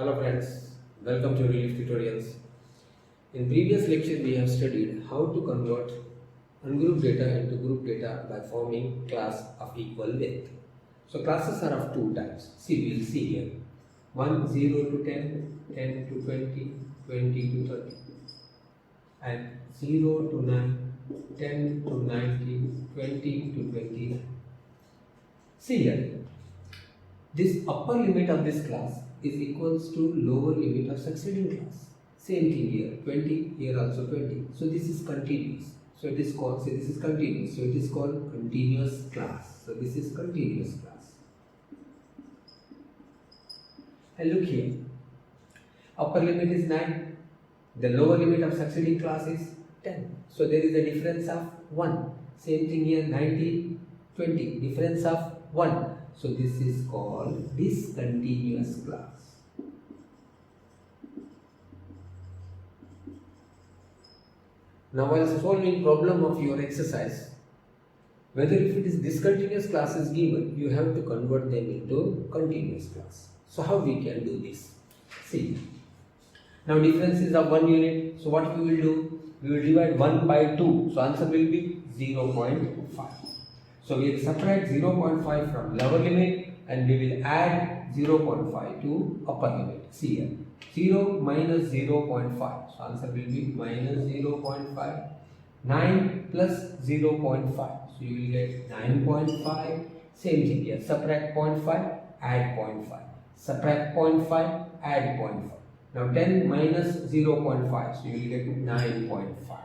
Hello friends, welcome to Relief Tutorials. In previous lecture we have studied how to convert ungrouped data into group data by forming class of equal width. So classes are of two types. We will see here. 1 0 to 10, 10 to 20, 20 to 30 and 0 to 9, 10 to 90, 20 to 29. See here. This upper limit of this class is equals to lower limit of succeeding class. Same thing here, 20, here also 20. So this is continuous. So it is called, say this is continuous. So it is called continuous class. So this is continuous class. And look here, upper limit is 9. The lower limit of succeeding class is 10. So there is a difference of 1. Same thing here, 90, 20. Difference of 1. So this is called discontinuous class. Now while solving problem of your exercise, whether if it is discontinuous class is given, you have to convert them into continuous class. So how we can do this? See, now difference is of 1 unit. So what we will do? We will divide 1 by 2. So answer will be 0.5. So we will subtract 0.5 from lower limit and we will add 0.5 to upper limit. See here, 0 minus 0.5. So answer will be minus 0.5. 9 plus 0.5. So you will get 9.5. Same thing here, subtract 0.5, add 0.5. Subtract 0.5, add 0.5. Now 10 minus 0.5. So you will get 9.5.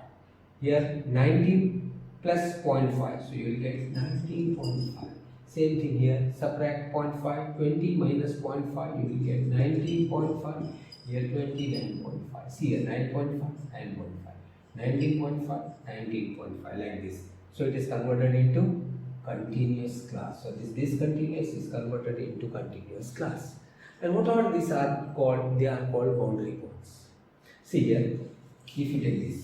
Here 19 plus 0.5, so you will get 19.5. Same thing here, subtract 0.5, 20 minus 0.5, you will get 19.5, here 29.5. See here, 9.5, 9.5, 19.5, 19.5, like this. So it is converted into continuous class. So this discontinuous is converted into continuous class. And what are these are called? They are called boundary points. See here, if you take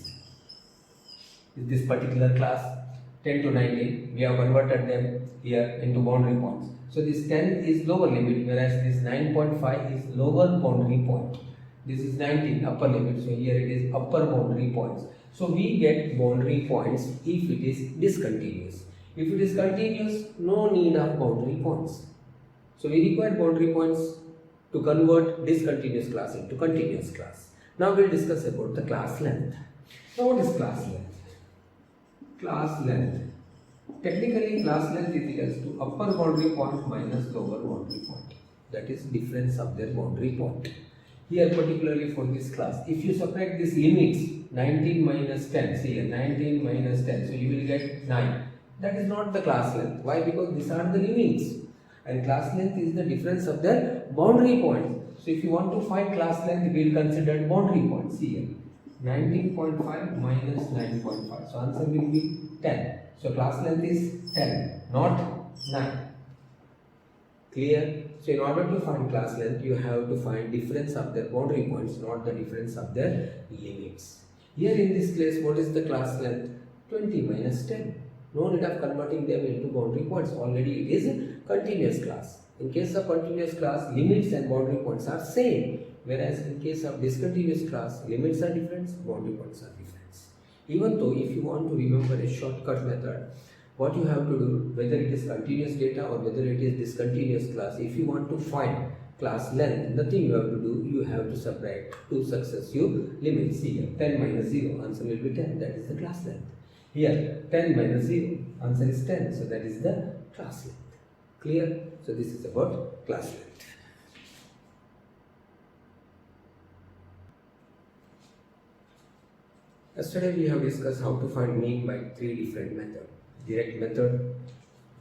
this particular class 10 to 19, we have converted them here into boundary points. So this 10 is lower limit, whereas this 9.5 is lower boundary point. This is 19 upper limit, so here it is upper boundary points. So we get boundary points if it is discontinuous. If it is continuous, no need of boundary points. So we require boundary points to convert discontinuous class into continuous class. Now we will discuss about the class length. Now what is class length? Class length. Technically, class length is equals to upper boundary point minus lower boundary point. That is difference of their boundary point. Here, particularly for this class, if you subtract these limits, 19 minus 10, see here, 19 minus 10, so you will get 9. That is not the class length. Why? Because these are the limits. And class length is the difference of their boundary points. So if you want to find class length, we will consider boundary points. See here. 19.5 minus 9.5. So answer will be 10. So class length is 10, not 9. Clear? So in order to find class length, you have to find difference of their boundary points, not the difference of their limits. Here in this case, what is the class length? 20 minus 10. No need of converting them into boundary points. Already it is continuous class. In case of continuous class, limits and boundary points are same. Whereas in case of discontinuous class, limits are different, boundary points are different. Even though if you want to remember a shortcut method, what you have to do, whether it is continuous data or whether it is discontinuous class, if you want to find class length, nothing you have to do, you have to subtract two successive limits. Here, 10 minus 0, answer will be 10, that is the class length. Here, 10 minus 0, answer is 10, so that is the class length. Clear? So this is about class length. Yesterday we have discussed how to find mean by three different methods. Direct method,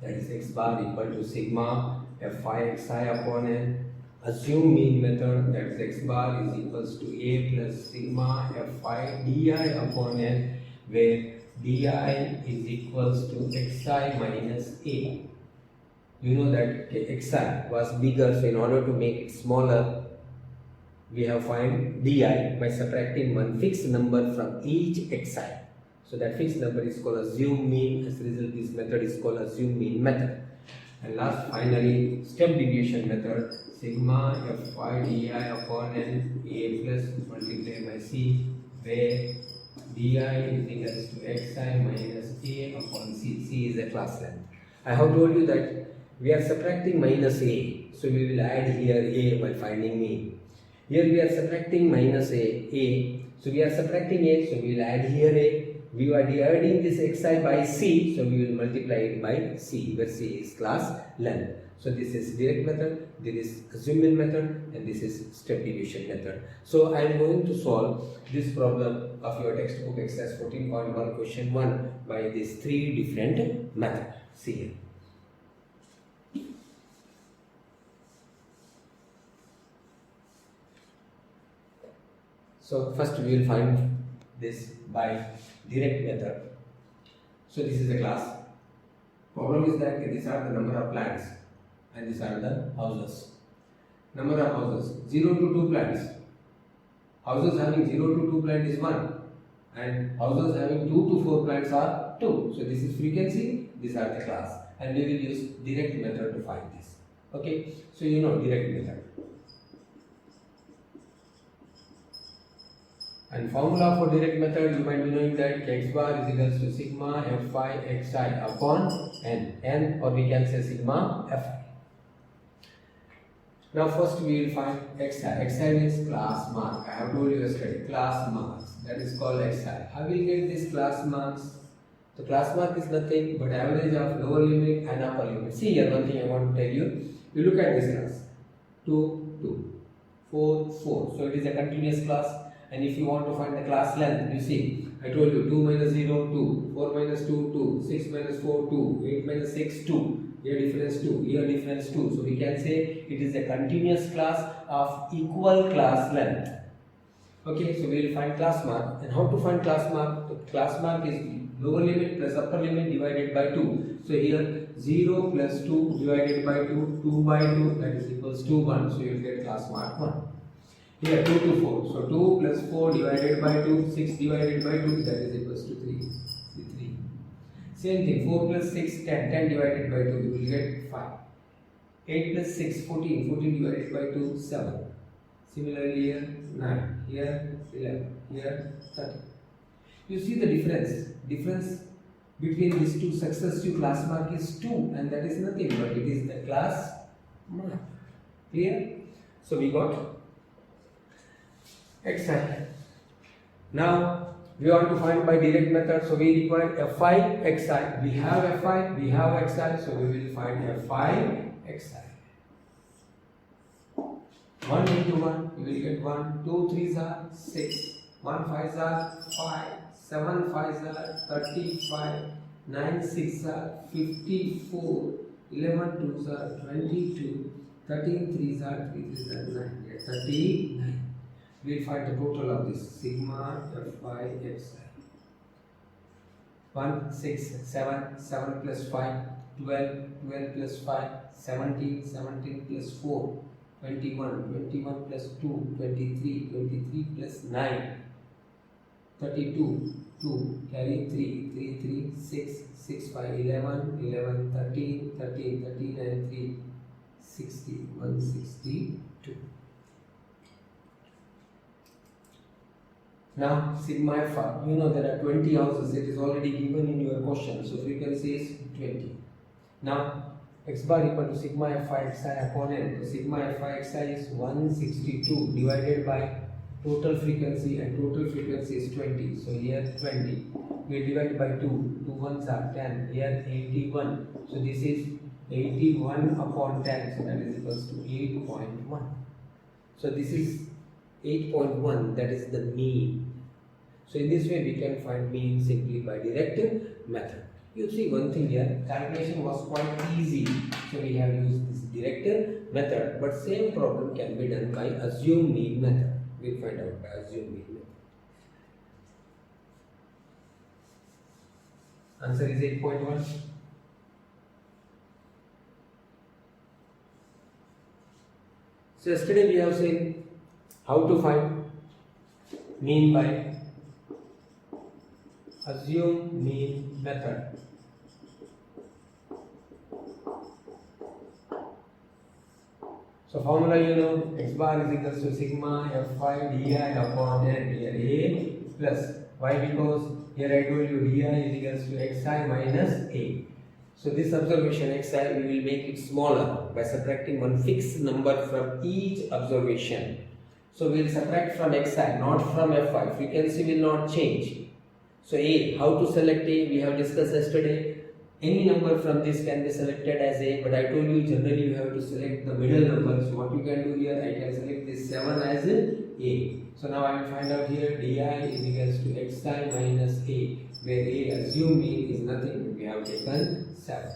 that is x bar equal to sigma f phi xi upon n. Assume mean method, that is x bar is equals to a plus sigma f phi di upon n, where di is equals to xi minus a. You know that xi was bigger, so in order to make it smaller, we have find di by subtracting one fixed number from each xi. So that fixed number is called assume mean. As a result, this method is called assume mean method. And last, finally, step deviation method, sigma Fy di upon n A plus multiplied by C, where di is equals to xi minus A upon C. C is the class length. I have told you that we are subtracting minus A, so we will add here A while finding mean. Here we are subtracting minus A, so we are subtracting A, so we will add here A. We are dividing this xi by C, so we will multiply it by C, where C is class length. So this is direct method, this is assume method, and this is step deviation method. So I am going to solve this problem of your textbook exercise 14.1 question 1 by these three different methods. See here. So first we will find this by direct method. So this is a class. Problem is that these are the number of plants and these are the houses. Number of houses 0 to 2 plants. Houses having 0 to 2 plants is 1 and houses having 2 to 4 plants are 2. So this is frequency, these are the class, and we will use direct method to find this. Okay, so you know direct method. And formula for direct method, you might be knowing that x bar is equals to sigma Fy xi upon n, or we can say sigma Fi. Now first we will find xi. Xi means class mark. I have told you yesterday, class marks. That is called xi. How will get this class marks? The class mark is nothing but average of lower limit and upper limit. See here, one thing I want to tell you. You look at this class. 2, 2, 4, 4. So it is a continuous class. And if you want to find the class length, you see, I told you 2 minus 0, 2, 4 minus 2, 2, 6 minus 4, 2, 8 minus 6, 2, here difference 2, here difference 2. So we can say it is a continuous class of equal class length. Okay, so we will find class mark. And how to find class mark? The class mark is lower limit plus upper limit divided by 2. So here 0 plus 2 divided by 2, 2 by 2, that is equals to 1. So you will get class mark 1. Here 2 to 4. So 2 plus 4 divided by 2, 6 divided by 2, that is equals to 3. See 3. Same thing, 4 plus 6, 10. 10 divided by 2, you will get 5. 8 plus 6, 14. 14 divided by 2, 7. Similarly here 9. Here 11. Here 30. You see the difference. Difference between these two successive class mark is 2, and that is nothing but it is the class mark. Clear? So we got xi. Now we want to find by direct method, so we require Fi xi. We have Fi, we have xi, so we will find Fi xi. 1 into 1, you will get 1, 2 3s are 6, 1 5s are 5, 7 5s are 35, 9 6s are 54, 11 2s are 22, 13 3s are 3 3s are 9, 39. We will find the total of this sigma Fi xi. 1, 6, 7, 7 plus 5, 12, 12 plus 5, 17, 17 plus 4, 21, 21 plus 2, 23, 23 plus 9, 32, 2, carry 3, 3, 3, 6, 6, 5, 11, 11, 13, 13, 13 and 3, 60, 162. Now sigma Fi, you know there are 20 houses, it is already given in your question, so frequency is 20. Now x bar equal to sigma Fi xi upon n, so sigma Fi xi is 162 divided by total frequency, and total frequency is 20, so here 20, we divide by 2, 2 ones are 10, here 81, so this is 81 upon 10, so that is equals to 8.1. So this is 8.1, that is the mean. So in this way we can find mean simply by direct method. You see one thing here, calculation was quite easy, so we have used this direct method, but same problem can be done by assume mean method. We will find out by assume mean method. Answer is 8.1. So yesterday we have seen how to find mean by assume mean method. So formula you know, x bar is equals to sigma fi di upon n, here a plus y, because here I told you di is equals to xi minus a. So this observation xi, we will make it smaller by subtracting one fixed number from each observation. So we will subtract from xi, not from fi. Frequency will not change. So a, how to select a, we have discussed yesterday. Any number from this can be selected as a, but I told you generally you have to select the middle number. So what you can do here, I can select this 7 as a. So now I will find out here di is equals to xi minus a, where a assume mean is nothing, we have taken 7.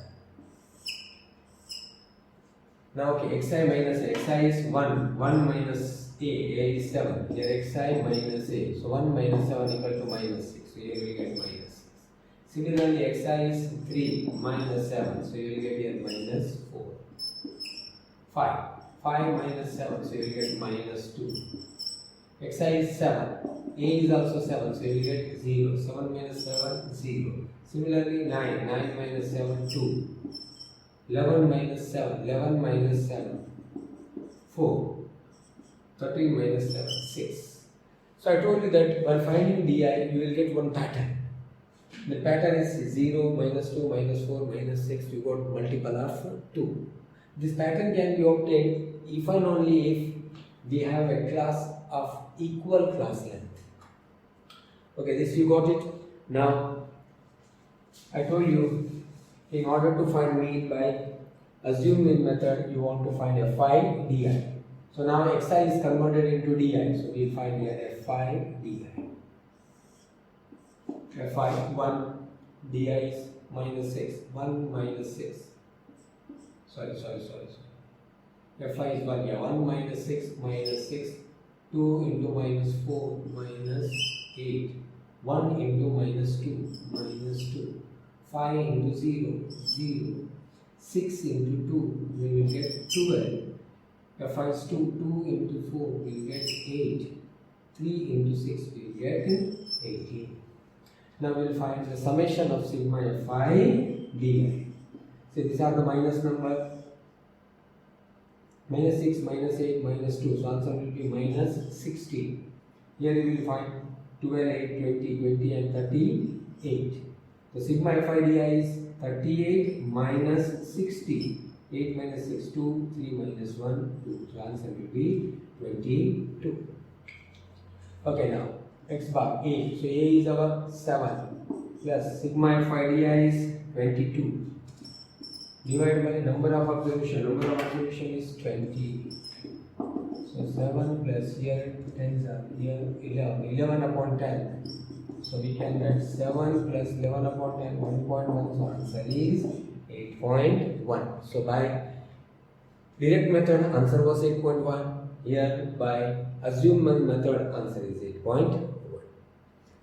Now okay, xi minus a, xi is 1, 1 minus a is 7, here xi minus a, so 1 minus 7 equal to minus 6, so here we get minus 6. Similarly, xi is 3 minus 7, so you will get here minus 4. 5. 5 minus 7, so you will get minus 2. Xi is 7. A is also 7, so you will get 0. 7 minus 7, 0. Similarly, 9. 9 minus 7, 2. 11 minus 7. 11 minus 7, 4. 13 minus 7, 6. So I told you that while finding di, you will get one pattern. The pattern is 0, minus 2, minus 4, minus 6, you got multiple of 2. This pattern can be obtained if and only if we have a class of equal class length. Okay, this you got it. Now, I told you, in order to find mean by assume mean method, you want to find fi di. So now xi is converted into di, so we will find here fi di. Fi 1 di is minus 6, 1 minus 6. Sorry. Fi is 1, yeah, 1 minus 6 minus 6, 2 into minus 4 minus 8, 1 into minus 2 minus 2, 5 into 0, 0, 6 into 2, we will get 12. Fi is 2, 2 into 4, we will get 8, 3 into 6, we will get 18. Now we will find the summation of sigma fi di. So these are the minus number. Minus 6, minus 8, minus 2. So answer will be minus 16. Here you will find 12, 8, 20, 20 and 38. So sigma fi di is 38 minus 60. 8 minus 6, 2, 3 minus 1, 2. So answer will be 22. Okay, now x bar a. So a is our 7 plus sigma fi di is 22. Divided by number of observation. Number of observation is 20. So 7 plus here 10 are here 11. 11 upon 10. So we can get 7 plus 11 upon 10, 1.1. So answer is 8.1. So by direct method answer was 8.1. Here by assume method answer is 8.1.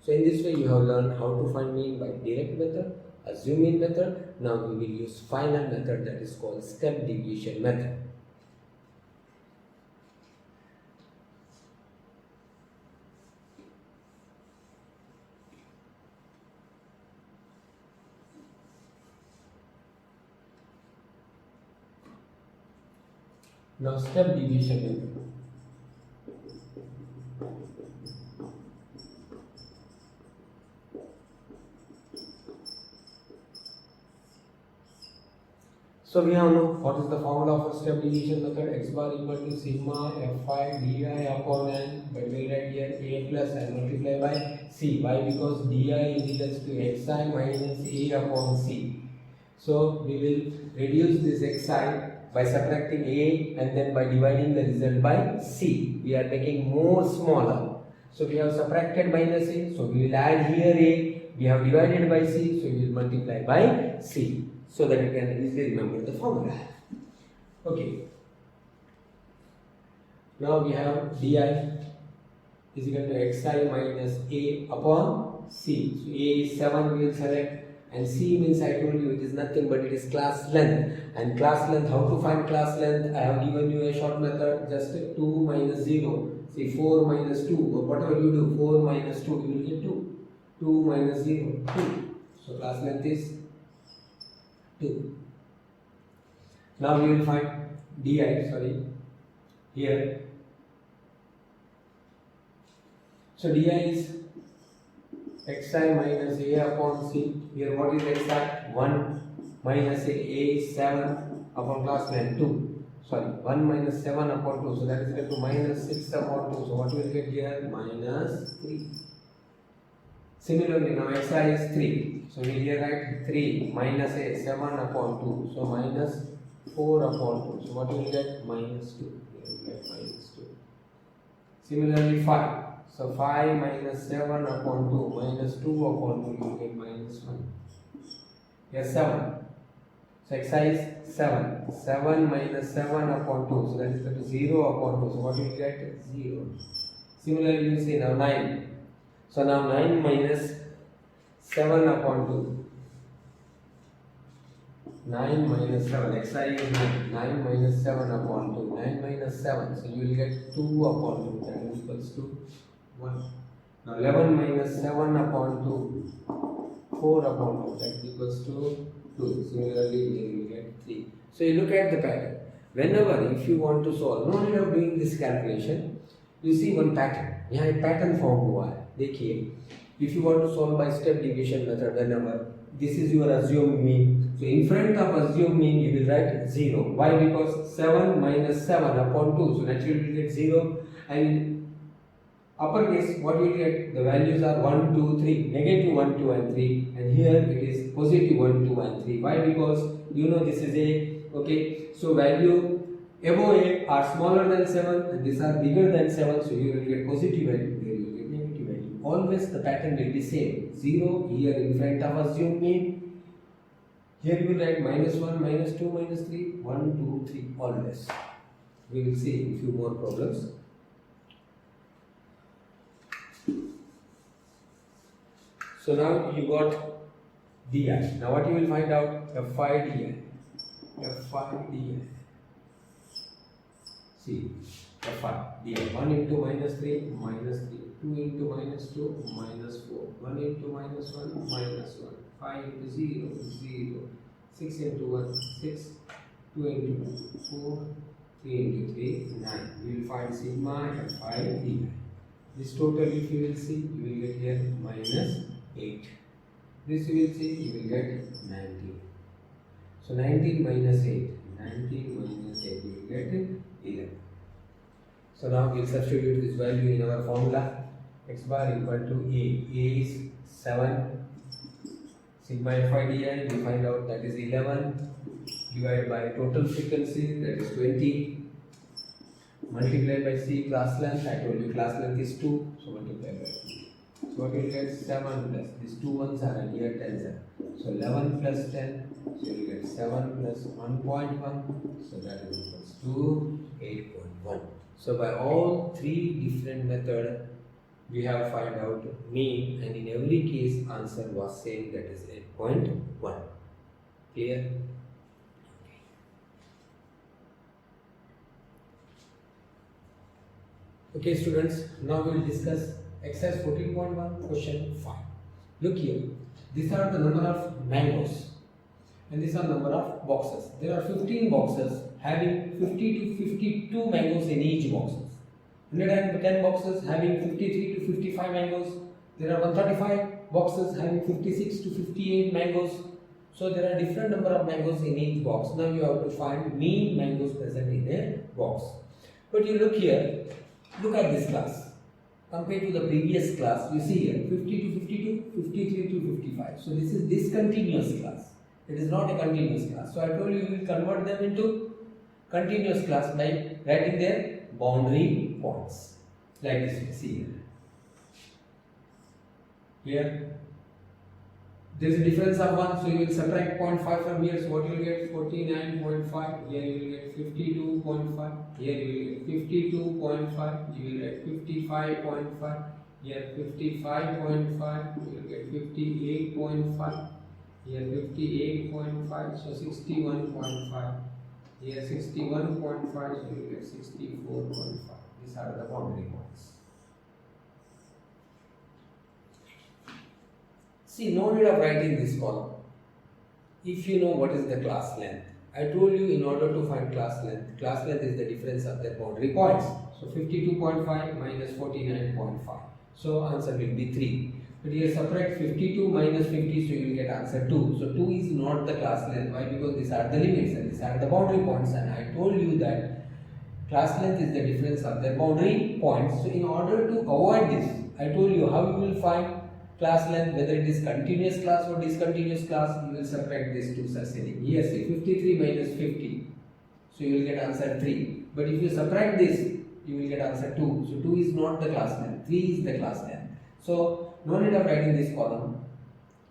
So in this way you have learned how to find mean by direct method, assume mean method. Now we will use final method, that is called step deviation method. Now step deviation method. So we have know what is the formula for step deviation method. X bar equal to sigma fi di upon n, but we write here a plus and multiply by c. Why? Because di is equal to xi minus a upon c. So we will reduce this xi by subtracting a and then by dividing the result by c. We are making more smaller. So we have subtracted minus a, so we will add here a. We have divided by c, so we will multiply by c, so that you can easily remember the formula. Okay. Now we have di is equal to xi minus a upon c. So a is 7, we will select, and c means I told you it is nothing but it is class length. And class length, how to find class length? I have given you a short method, just 2 minus 0. Say 4 minus 2, or whatever you do, 4 minus 2, you will get 2. 2 minus 0, 2. So class length is 2. Now we will find di, here. So di is xi minus a upon c. Here what is xi? 1 minus a is 7 upon class length 2. Sorry, 1 minus 7 upon 2. So that is equal to minus 6 upon 2. So what you will get here? Minus 3. Similarly, now xi is 3. So we here write 3 minus a 7 upon 2. So minus 4 upon 2. So what you will get? Minus 2. Here you get minus 2. Similarly, 5. So 5 minus 7 upon 2 minus 2 upon 2, you will get minus 1. Here 7. So xi is 7. 7 minus 7 upon 2. So that is equal to 0 upon 2. So what you will get? 0. Similarly, you see now 9. So now 9 minus 7 upon 2. 9 minus 7. Xi is 9. 9 minus 7 upon 2. 9 minus 7. So you will get 2 upon 2. That is equals to 1. Now 11 minus 7 upon 2. 4 upon 2. That is equals to 2. Similarly, you will get 3. So you look at the pattern. Whenever if you want to solve, no need of doing this calculation, you see one pattern. यहाँ एक pattern form हुआ है. देखिए, if you want to solve by step deviation method, whenever this is your assumed mean, so in front of assumed mean you will write 0. Why? Because 7 minus 7 upon 2, so naturally you will get 0, and uppercase what you will get, the values are 1, 2, 3, negative 1, 2 and 3, and here it is positive 1, 2 and 3. Why? Because you know this is a, okay, so value above a are smaller than 7 and these are bigger than 7, so you will get positive value, here you will get negative value. Always the pattern will be same. 0 here in front of assumed mean, here you will write minus 1, minus 2, minus 3, 1, 2, 3, always. We will see a few more problems. So now you got di. Now what you will find out? Fi di. Fi di. See, Fi di. 1 into minus 3, minus 3. 2 into minus 2, minus 4. 1 into minus 1, minus 1. 5 into 0, 0. 6 into 1, 6. 2 into 4, 3 into 3, 9. We will find sigma Fi di. This total, if you will see, you will get here minus 8. This you will see, you will get 19. So 19 minus 8. 19 minus 8, you will get 11. So now we will substitute this value in our formula. X bar equal to A. A is 7. Sigma Fi di, we find out that is 11. Divided by total frequency, that is 20. Multiplied by C, class length. I told you class length is 2. So multiply by 2. So what you will get? 7 plus. These two ones are and here 10s are. So 11 plus 10. So you will get 7 plus 1.1. So that is equals to 8.1. So by all three different methods, we have find out mean, and in every case answer was same, that is 8.1. Clear? Okay students, now we will discuss exercise 14.1 question 5. Look here, these are the number of mangoes and these are number of boxes. There are 15 boxes having 50 to 52 mangoes in each boxes. 110 boxes having 53 to 55 mangoes. There are 135 boxes having 56 to 58 mangoes. So there are different number of mangoes in each box. Now you have to find mean mangoes present in a box. But you look here, look at this class. Compared to the previous class, you see here 50 to 52, 53 to 55. So this is discontinuous class. It is not a continuous class. So I told you we will convert them into continuous class by writing their boundary points. Like this you see here. Here there is a difference of 1, so you will subtract 0.5 from here. So what you will get? 49.5. Here you will get 52.5. Here you will get 52.5. You will get 55.5. Here 55.5. You will get 58.5. Here 58.5. So 61.5. Here 61.5. So you will get 64.5. These are the boundary points. See, no need of writing this column. If you know what is the class length, I told you in order to find class length is the difference of their boundary points. So 52.5 minus 49.5. So answer will be 3. But here subtract 52 minus 50, so you will get answer 2. So 2 is not the class length. Why? Because these are the limits and these are the boundary points, and I told you that class length is the difference of their boundary points. So in order to avoid this, I told you how you will find class length, whether it is continuous class or discontinuous class. You will subtract these two succeeding. Here see 53 minus 50, so you will get answer 3. But if you subtract this, you will get answer 2. So 2 is not the class length, 3 is the class length. So no need of writing this column.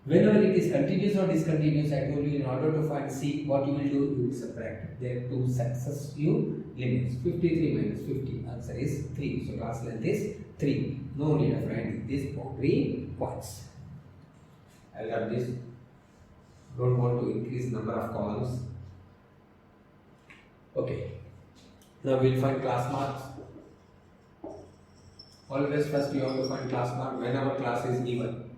Whenever it is continuous or discontinuous, I told you in order to find C, what you will do, you will subtract their two successive limits. 53 minus 50, answer is 3. So class length is 3. No need of writing these boundary points. I'll have this. Don't want to increase number of columns. Okay. Now we'll find class marks. Always first you have to find class mark whenever class is given.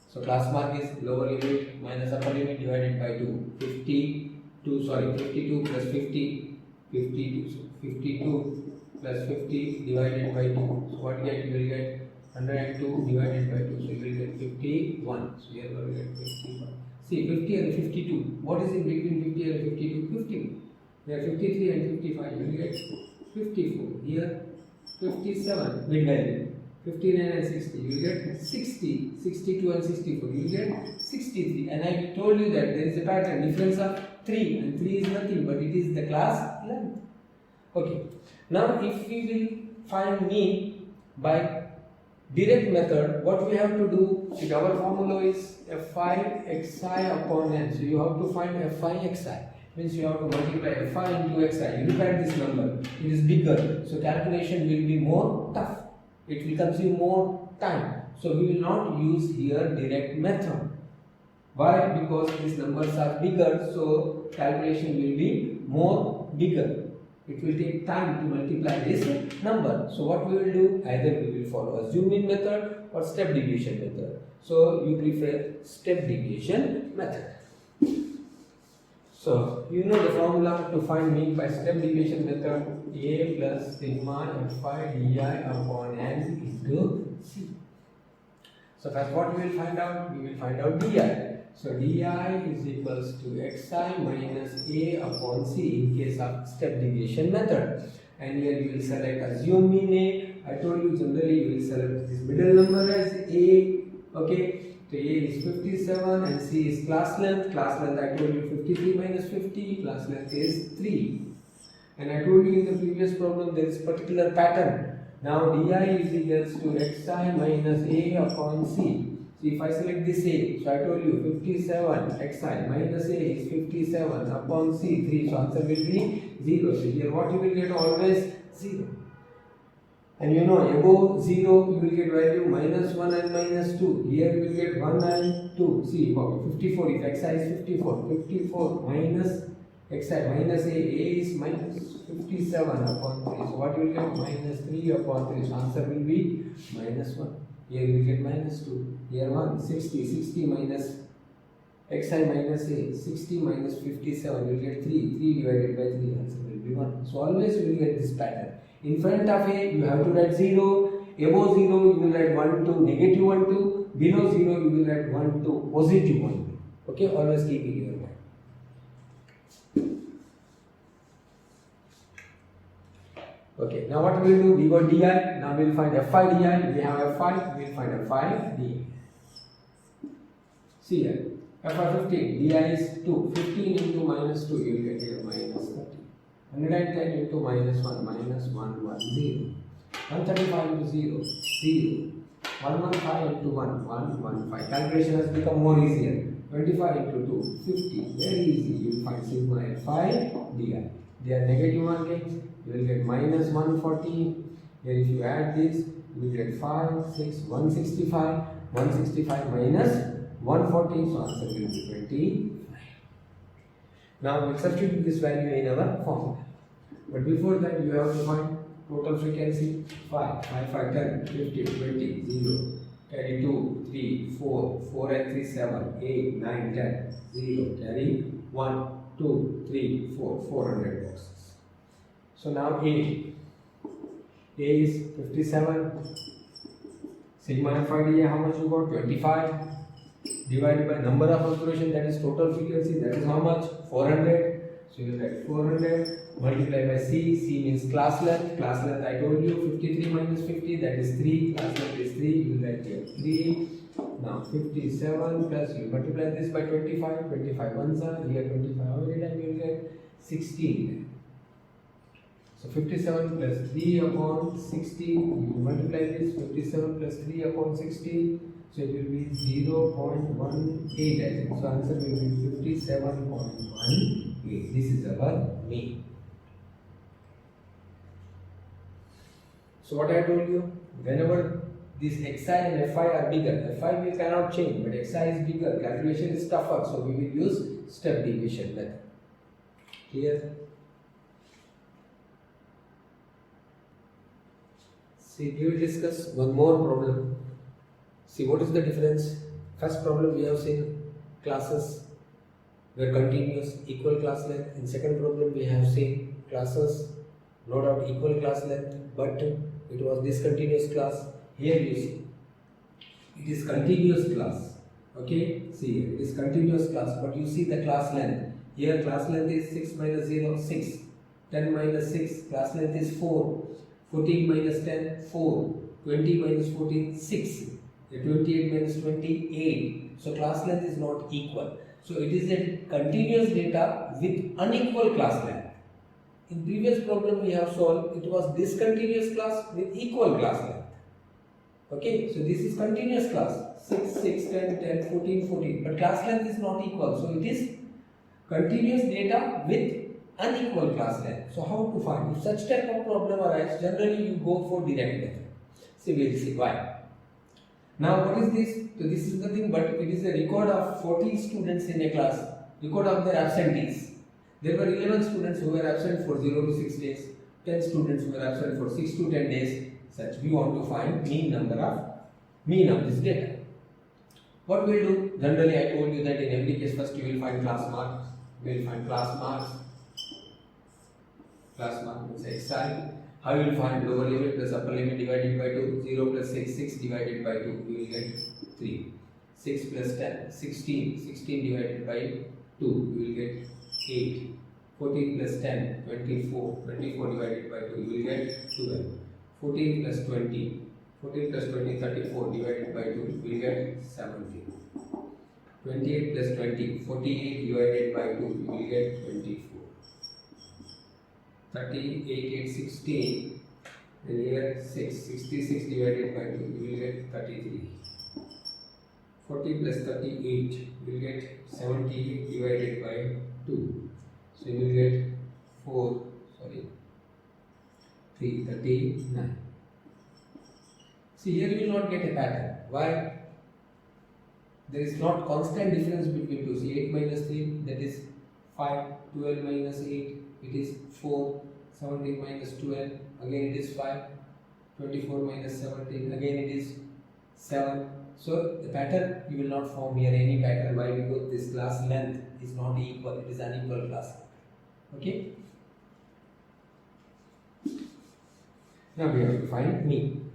So class mark is lower limit minus upper limit divided by 2. 52 plus 50, 52 plus 50 divided by 2. So what you will get 102 divided by 2. So you will get 51. So here we will get 51. See 50 and 52. What is in between 50 and 52? 50. Here 53 and 55. You will get 54. Here 57 mid value. 59 and 60, you will get 60, 62 and 64, you will get 63. And I told you that there is a pattern, difference of 3, and 3 is nothing but it is the class length. Okay, now if we will find mean by direct method, what we have to do, see our formula is Fi xi upon n. So you have to find Fi xi. Means you have to multiply Fi into xi. You look at this number, it is bigger, so calculation will be more tough. It will consume more time. So we will not use here direct method. Why? Because these numbers are bigger, so calculation will be more bigger. It will take time to multiply this number. So what we will do, either we will follow a zoom in method or step deviation method. So you prefer step deviation method. So you know the formula to find mean by step deviation method, A plus sigma Fi di upon n into C. So first what we will find out? We will find out di. So di is equals to xi minus A upon C in case of step deviation method. And here you will select assume mean A. I told you generally you will select this middle number as A. Okay. So A is 57 and C is class length. Class length I told you 53 minus 50. Class length is 3. And I told you in the previous problem there is particular pattern. Now di is equals to xi minus A upon C. So if I select this A, so I told you 57 xi minus A is 57 upon C 3. So answer will be 0. So here what you will get always 0. And you know above 0 you will get value minus 1 and minus 2. Here you will get 1 and 2. See 54 if xi is 54. 54 minus xi minus A is minus 57 upon 3. So what you will get? Minus 3 upon 3. So answer will be minus 1. Here you will get minus 2. Here 1. 60. 60 minus xi minus A. 60 minus 57. You will get 3. 3 divided by 3. Answer will be 1. So always you will get this pattern. In front of A, you have to write 0. Above 0, you will write 1, 2, negative 1, 2. Below 0, you will write 1, 2, positive 1, 2. Okay, always keep in your mind. Okay, now what we will do? We got di. Now we will find Fi di. We have Fi, we will find Fi di. See here, Fi 15, di is 2. 15 into minus 2, you will get here minus 30. 110 into minus 1, minus 1, 1, 0. 135 into 0, 0. 115 into 1, 115. Calculation has become more easier. 25 into 2, 50. Very easy. You will find sigma and Fi di. They are negative markings. You will get minus 140. Here if you add this, you will get 5, 6, 165. 165 minus 140. So answer will be 25. Now we will substitute this value in our formula. But before that you have to find total frequency 5, 5, 5, 10, 15, 20, 0, carry 2, 3, 4, 4 and 3, 7, 8, 9, 10, 0, carry 1, 2, 3, 4, 400 boxes. So now A is 57. Sigma FID, how much you got? 25. Divided by number of observation, that is total frequency, that is how much? 400. So you write 400 multiply by C. C means class length. Class length I told you 53 minus 50, that is 3. Class length is 3. You will write here 3. Now 57 plus you multiply this by 25. 25 ones are here 25. How many times you will get? 16. So 57 plus 3 upon 60. You multiply this 57 plus 3 upon 60. So it will be 0.18, I think. So answer will be 57.18. This is our mean. So what I told you, whenever this xi and fi are bigger, fi we cannot change, but xi is bigger, calculation is tougher, so we will use step deviation method. Clear? See, we will discuss one more problem. See, what is the difference? First problem we have seen classes were continuous, equal class length. In second problem we have seen classes, no doubt equal class length, but it was discontinuous class. Here you see, it is continuous class. Okay, see here, it is continuous class, but you see the class length. Here class length is 6 minus 0, 6. 10 minus 6, class length is 4. 14 minus 10, 4. 20 minus 14, 6. 28 minus 28. So class length is not equal. So it is a continuous data with unequal class length. In previous problem we have solved, it was discontinuous class with equal class length. Okay, so this is continuous class. 6, 6, 10, 10, 14, 14. But class length is not equal. So it is continuous data with unequal class length. So how to find? If such type of problem arises, generally you go for direct method. So we will see why. Now what is this? So this is nothing but it is a record of 40 students in a class, record of their absentees. There were 11 students who were absent for 0 to 6 days, 10 students who were absent for 6 to 10 days. Such we want to find mean of this data. What we will do? Generally I told you that in every case first you will find class marks. We will find class marks. Class mark means xi. How you will find lower limit plus upper limit divided by 2? 0 plus 6, 6 divided by 2, we will get 3. 6 plus 10, 16, 16 divided by 2, we will get 8. 14 plus 10, 24, 24 divided by 2, you will get 12. 14 plus 20, 14 plus 20, 34 divided by 2, we will get 17. 28 plus 20, 48 divided by 2, you will get 24. 38, 8, 16, and here 6, 66 divided by 2, you will get 33. 40 plus 38, you will get 78 divided by 2. So you will get 3, 39. See, here you will not get a pattern. Why? There is not constant difference between two. See, 8 minus 3, that is 5, 12 minus 8, it is 4, 17 minus 12, again it is 5, 24 minus 17, again it is 7. So the pattern you will not form here any pattern. Why? Because this class length is not equal, it is unequal class length. Okay? Now we have to find mean.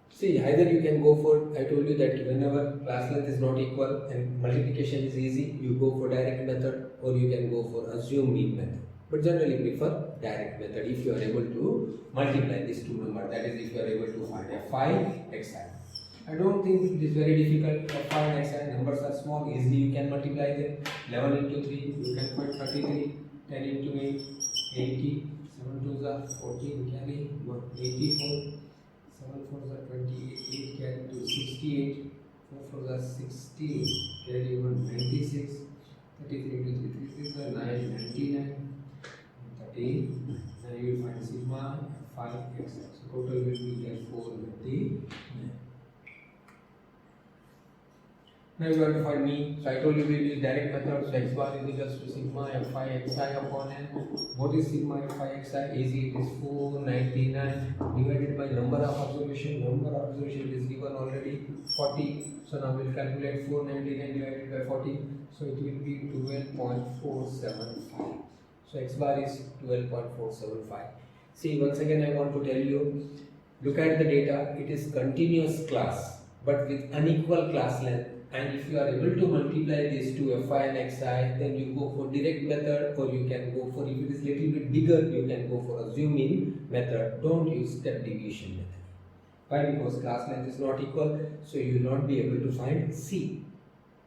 See, either you can go for, I told you that whenever class length is not equal and multiplication is easy, you go for direct method, or you can go for assume mean method. But generally prefer direct method if you are able to multiply these two numbers, that is if you are able to find fi, xi. I don't think it is very difficult to find xi, numbers are small, easily you can multiply them. 11 into 3, you can find 33, 10 into 8, 80, 7 2s are 14, carry 84. 7 4s are 28, 8 carry 2, 68, 4 4s are 16, carry 1, 96, 33 into 3, 3 are 9, 99, 13, and you will find sigma 5x. So total will be there 499. Now you have to find mean. So I told you we use direct method. So x bar is equals to sigma fi xi upon n. What is sigma fi xi? Easy. It is 499 divided by number of observation. Number of observation is given already 40. So now we'll calculate 499 divided by 40. So it will be 12.475. So x bar is 12.475. See, once again I want to tell you, look at the data. It is continuous class but with unequal class length. And if you are able to multiply these two fi and xi, then you go for direct method, or you can go for, if it is little bit bigger, you can go for assuming method. Don't use step deviation method. Why? Because class length is not equal, so you will not be able to find C.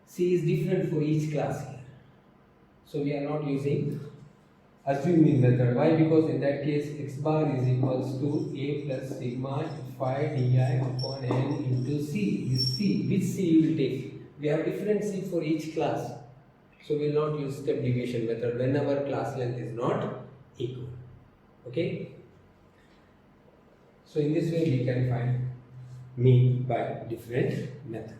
C is different for each class here. So we are not using assuming method. Why? Because in that case x bar is equals to a plus sigma phi di upon n into C. This C, which C you will take? We have different C for each class. So we will not use step deviation method whenever class length is not equal. Okay? So in this way we can find mean by different method.